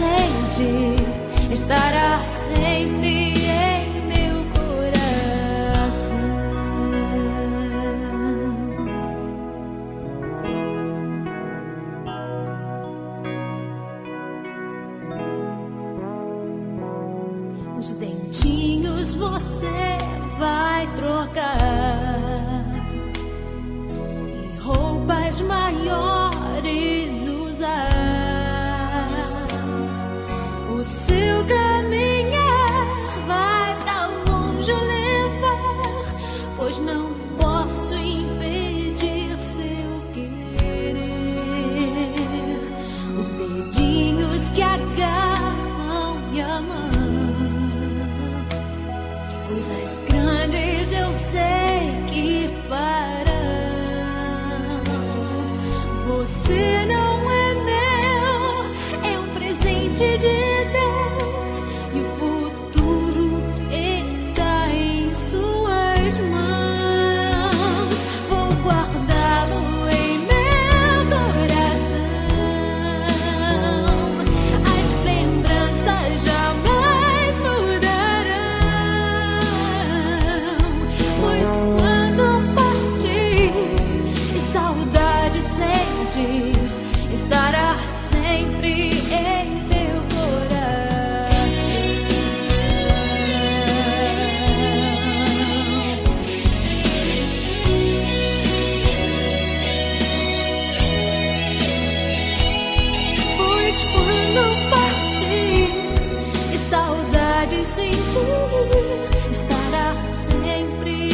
sentir estará sempre em meu coração. Os dentinhos você vai trocar e roupas maiores usar. O seu caminhar vai pra longe levar, pois não posso impedir seu querer. Os dedinhos que agarram minha mão, coisas grandes eu sei que farão. Você não é meu, é um presente de Deus, e o futuro está em suas mãos. Vou guardá-lo em meu coração. As lembranças jamais mudarão, pois quando partir e saudade sentir, estará sempre em meu coração. Pois quando partir e saudade sentir, estará sempre